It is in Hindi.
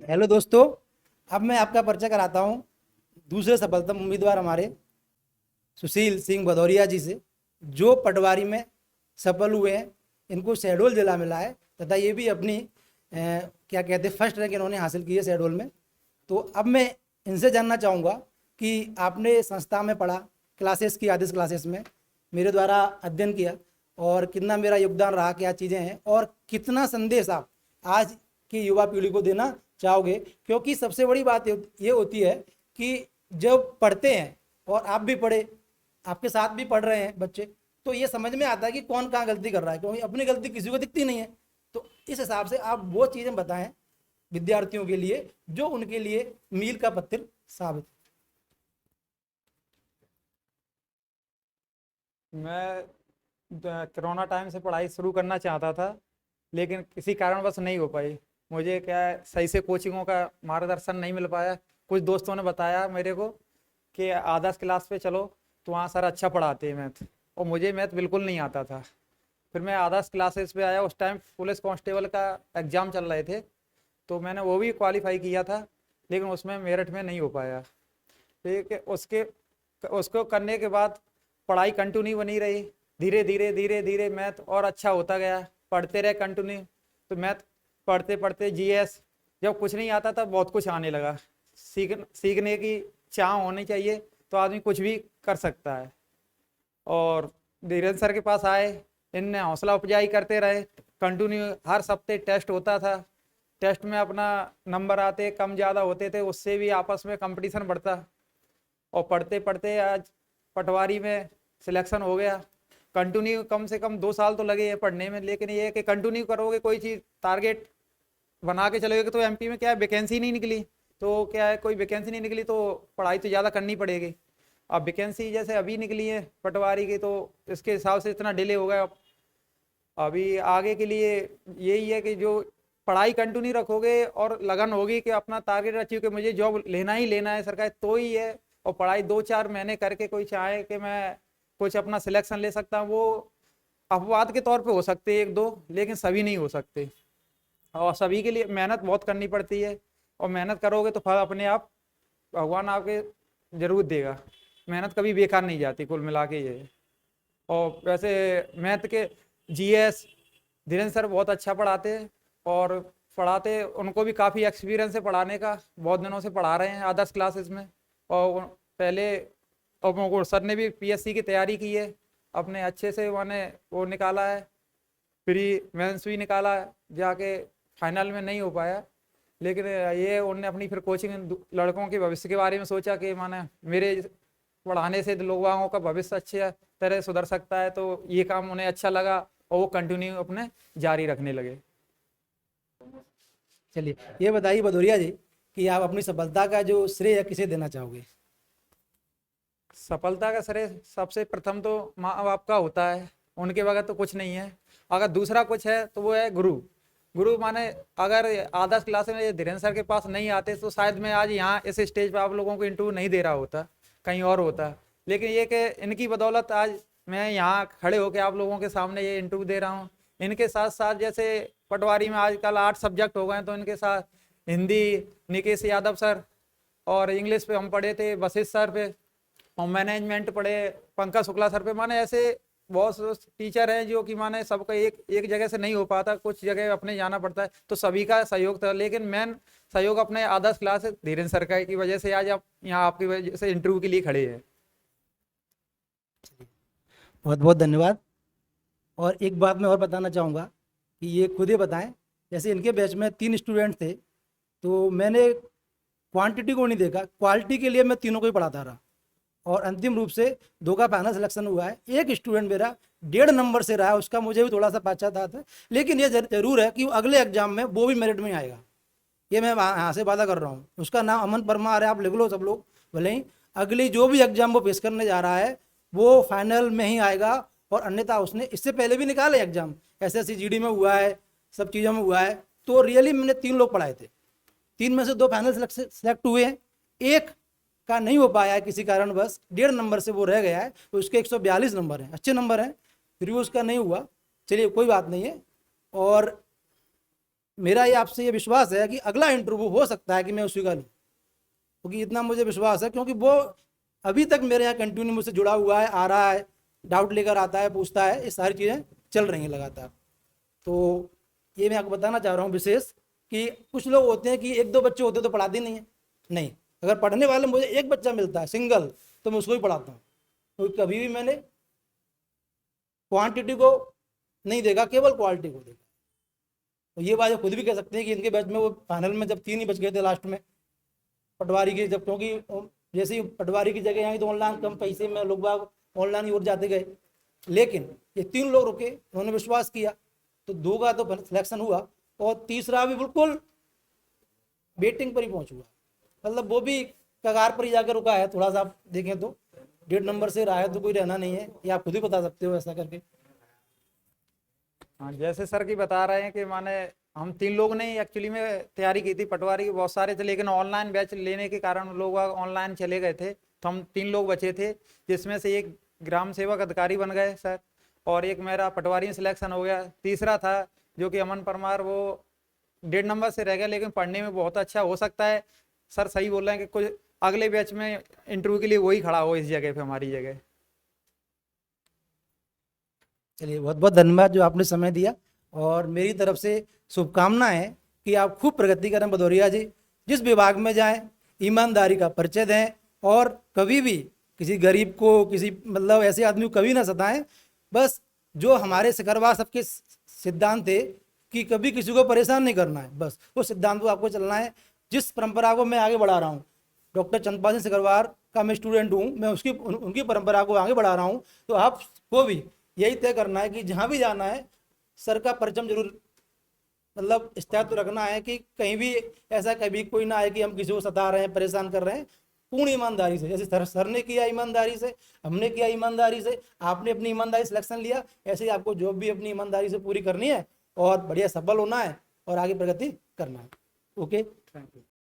हेलो दोस्तों। अब मैं आपका परिचय कराता हूँ दूसरे सफलतम उम्मीदवार हमारे सुशील सिंह भदौरिया जी से, जो पटवारी में सफल हुए हैं। इनको शहडोल जिला मिला है तथा ये भी अपनी क्या कहते हैं फर्स्ट रैंक इन्होंने हासिल की है शहडोल में। तो अब मैं इनसे जानना चाहूँगा कि आपने संस्था में पढ़ा, क्लासेस की, आदेश क्लासेस में मेरे द्वारा अध्ययन किया, और कितना मेरा योगदान रहा, क्या चीज़ें हैं, और कितना संदेश आप आज की युवा पीढ़ी को देना चाहोगे। क्योंकि सबसे बड़ी बात ये होती है कि जब पढ़ते हैं और आप भी पढ़े, आपके साथ भी पढ़ रहे हैं बच्चे, तो ये समझ में आता है कि कौन कहाँ गलती कर रहा है, क्योंकि अपनी गलती किसी को दिखती नहीं है। तो इस हिसाब से आप वो चीज़ें बताएं विद्यार्थियों के लिए जो उनके लिए मील का पत्थर साबित। मैं कोरोना टाइम से पढ़ाई शुरू करना चाहता था, लेकिन किसी कारणवश नहीं हो पाई। मुझे क्या है, सही से कोचिंगों का मार्गदर्शन नहीं मिल पाया। कुछ दोस्तों ने बताया मेरे को कि आदर्श क्लास पे चलो, तो वहाँ सर अच्छा पढ़ाते हैं मैथ, और मुझे मैथ बिल्कुल नहीं आता था। फिर मैं आदर्श क्लासेस पे आया। उस टाइम पुलिस कांस्टेबल का एग्ज़ाम चल रहे थे, तो मैंने वो भी क्वालिफाई किया था, लेकिन उसमें मेरिट में नहीं हो पाया। ठीक है, उसके उसको करने के बाद पढ़ाई कंटिन्यू बनी रही। धीरे धीरे धीरे धीरे मैथ और अच्छा होता गया, पढ़ते रहे कंटिन्यू। तो मैथ पढ़ते पढ़ते जीएस, जब कुछ नहीं आता था बहुत कुछ आने लगा। सीखने की चाह होनी चाहिए तो आदमी कुछ भी कर सकता है। और धीरेन्द्र सर के पास आए, इनने हौसला अफजाई करते रहे। कंटिन्यू हर हफ्ते टेस्ट होता था। टेस्ट में अपना नंबर आते, कम ज़्यादा होते थे, उससे भी आपस में कंपटीशन बढ़ता। और पढ़ते पढ़ते आज पटवारी में सिलेक्शन हो गया। कंटिन्यू कम से कम 2 साल तो लगे हैं पढ़ने में, लेकिन ये है कि कंटिन्यू करोगे, कोई चीज़ टारगेट बना के चलोगे। तो एमपी में क्या है, वैकेंसी नहीं निकली, तो क्या है, कोई वैकेंसी नहीं निकली तो पढ़ाई तो ज़्यादा करनी पड़ेगी। अब वैकेंसी जैसे अभी निकली है पटवारी की, तो इसके हिसाब से इतना डिले हो गया। अभी आगे के लिए यही है कि जो पढ़ाई कंटिन्यू रखोगे और लगन होगी कि अपना टारगेट अचीव कि मुझे जॉब लेना ही लेना है सरकारी, तो ही है। और पढ़ाई 2-4 महीने करके कोई चाहे कि मैं कुछ अपना सिलेक्शन ले सकता हूँ, वो अपवाद के तौर पे हो सकते हैं 1-2, लेकिन सभी नहीं हो सकते। और सभी के लिए मेहनत बहुत करनी पड़ती है, और मेहनत करोगे तो फल अपने आप भगवान आपके जरूर देगा। मेहनत कभी बेकार नहीं जाती, कुल मिला के ये है। और वैसे मैथ के जीएस धीरेन्द्र सर बहुत अच्छा पढ़ाते हैं, और पढ़ाते उनको भी काफ़ी एक्सपीरियंस है पढ़ाने का, बहुत दिनों से पढ़ा रहे हैं आदर्श क्लासेस में। और पहले और वो सर ने भी पीएससी की तैयारी की है, अपने अच्छे से मैंने वो निकाला है, प्री मेंस भी निकाला है, जाके फाइनल में नहीं हो पाया। लेकिन ये उनने अपनी फिर कोचिंग लड़कों के भविष्य के बारे में सोचा कि माने मेरे पढ़ाने से लोगों का भविष्य अच्छे तरह सुधर सकता है, तो ये काम उन्हें अच्छा लगा और वो कंटिन्यू अपने जारी रखने लगे। चलिए, ये बताइए भदौरिया जी कि आप अपनी सफलता का जो श्रेय किसे देना चाहोगे। सफलता का श्रेय सबसे प्रथम तो माँ बाप का होता है, उनके बगैर तो कुछ नहीं है। अगर दूसरा कुछ है तो वो है गुरु। गुरु माने अगर आदर्श क्लास में ये धीरेन्द्र सर के पास नहीं आते तो शायद मैं आज यहाँ इस स्टेज पर आप लोगों को इंटरव्यू नहीं दे रहा होता, कहीं और होता। लेकिन ये कि इनकी बदौलत आज मैं यहाँ खड़े होकर आप लोगों के सामने ये इंटरव्यू दे रहा हूँ। इनके साथ साथ जैसे पटवारी में आजकल 8 सब्जेक्ट हो गए हैं, तो इनके साथ हिंदी निकेश यादव सर, और इंग्लिश पे हम पढ़े थे वशिष्ठ सर पे, और मैनेजमेंट पढ़े पंकज शुक्ला सर पे। माने ऐसे बहुत से टीचर हैं जो कि माने सबका एक एक जगह से नहीं हो पाता, कुछ जगह अपने जाना पड़ता है, तो सभी का सहयोग था। लेकिन मेन सहयोग अपने आदर्श क्लास धीरेन्द्र सर का की वजह से आज आप यहाँ आपकी वजह से इंटरव्यू के लिए खड़े हैं। बहुत बहुत धन्यवाद। और एक बात मैं और बताना चाहूँगा कि ये खुद ही बताएं, जैसे इनके बैच में 3 स्टूडेंट थे, तो मैंने क्वांटिटी को नहीं देखा, क्वालिटी के लिए मैं तीनों को ही पढ़ाता रहा, और अंतिम रूप से 2 का फाइनल सिलेक्शन हुआ है। एक स्टूडेंट मेरा 1.5 नंबर से रहा है, उसका मुझे भी थोड़ा सा पश्चाताप है, लेकिन ये जरूर है कि वो अगले एग्जाम में वो भी मेरिट में आएगा, ये मैं यहाँ से वादा कर रहा हूँ। उसका नाम अमन परमार है, आप लिख लो सब लोग, भले ही अगली जो भी एग्जाम वो फेस करने जा रहा है वो फाइनल में ही आएगा। और अन्यथा उसने इससे पहले भी निकाले एग्जाम, एसएससी जीडी में हुआ है, सब चीज़ों में हुआ है। तो रियली मैंने 3 लोग पढ़ाए थे, 3 में से 2 फाइनल सेलेक्ट हुए हैं, एक का नहीं हो पाया है किसी कारण, बस 1.5 नंबर से वो रह गया है, तो उसके 142 नंबर हैं, अच्छे नंबर हैं, फिर भी उसका नहीं हुआ। चलिए कोई बात नहीं है। और मेरा ये आपसे ये विश्वास है कि अगला इंटरव्यू हो सकता है कि मैं उसी का लूँ, क्योंकि इतना मुझे विश्वास है, क्योंकि वो अभी तक मेरे यहाँ कंटिन्यू मुझसे जुड़ा हुआ है, आ रहा है, डाउट लेकर आता है, पूछता है, ये सारी चीज़ें चल रही हैं लगातार। तो ये मैं आपको बताना चाह रहा हूँ विशेष कि कुछ लोग होते हैं कि एक दो बच्चे होते तो पढ़ाते नहीं है, नहीं, अगर पढ़ने वाले मुझे एक बच्चा मिलता है सिंगल तो मैं उसको ही पढ़ाता हूँ, क्योंकि कभी भी मैंने क्वांटिटी को नहीं देखा, केवल क्वालिटी को देखा। तो ये बात खुद भी कह सकते हैं कि इनके बैच में वो फाइनल में जब 3 ही बच गए थे लास्ट में पटवारी की, जब क्योंकि जैसे ही पटवारी की जगह आई तो ऑनलाइन कम पैसे में लोग बाग ऑनलाइन ही उड़ जाते गए, लेकिन ये 3 लोग रुके, उन्होंने विश्वास किया, तो 2 का तो सिलेक्शन हुआ और तीसरा भी बिल्कुल बेटिंग पर ही पहुंच हुआ, मतलब वो भी कगार पर ही जाकर रुका है। थोड़ा सा आप देखें तो 1.5 नंबर से रहा है, तो कोई रहना नहीं है, ये आप खुद ही बता सकते हो ऐसा करके। हाँ, जैसे सर की बता रहे हैं कि माने हम 3 लोग ने एक्चुअली में तैयारी की थी, पटवारी के बहुत सारे थे, लेकिन ऑनलाइन बैच लेने के कारण लोग ऑनलाइन चले गए थे, तो हम 3 लोग बचे थे, जिसमें से एक ग्राम सेवक अधिकारी बन गए सर, और एक मेरा पटवारी में सिलेक्शन हो गया। तीसरा था जो कि अमन परमार, वो 1.5 नंबर से रह गया, लेकिन पढ़ने में बहुत अच्छा, हो सकता है सर सही बोल रहे हैं कि कुछ अगले बैच में इंटरव्यू के लिए वही खड़ा हो इस जगह पे, हमारी जगह। चलिए, बहुत बहुत धन्यवाद जो आपने समय दिया, और मेरी तरफ से शुभकामनाएं है कि आप खूब प्रगति करें भदौरिया जी, जिस विभाग में जाएं ईमानदारी का परिचय दें, और कभी भी किसी गरीब को, किसी मतलब ऐसे आदमी को कभी ना सताएं। बस जो हमारे सिकरवार सबके सिद्धांत थे कि कभी किसी को परेशान नहीं करना है, बस वो सिद्धांत को आपको चलना है। जिस परंपरा को मैं आगे बढ़ा रहा हूँ, डॉक्टर चंद्रपाल सिंह सिकरवार का मैं स्टूडेंट हूँ, मैं उनकी परंपरा को आगे बढ़ा रहा हूँ, तो आपको भी यही तय करना है कि जहाँ भी जाना है सर का परचम जरूर मतलब स्थायित्व तो रखना है, कि कहीं भी ऐसा कभी कोई ना आए कि हम किसी को सता रहे हैं, परेशान कर रहे हैं। पूर्ण ईमानदारी से, जैसे सर ने किया ईमानदारी से, हमने किया ईमानदारी से, आपने अपनी ईमानदारी सिलेक्शन लिया, ऐसे ही आपको जॉब भी अपनी ईमानदारी से पूरी करनी है और बढ़िया सफल होना है और आगे प्रगति करना है। Okay, thank you.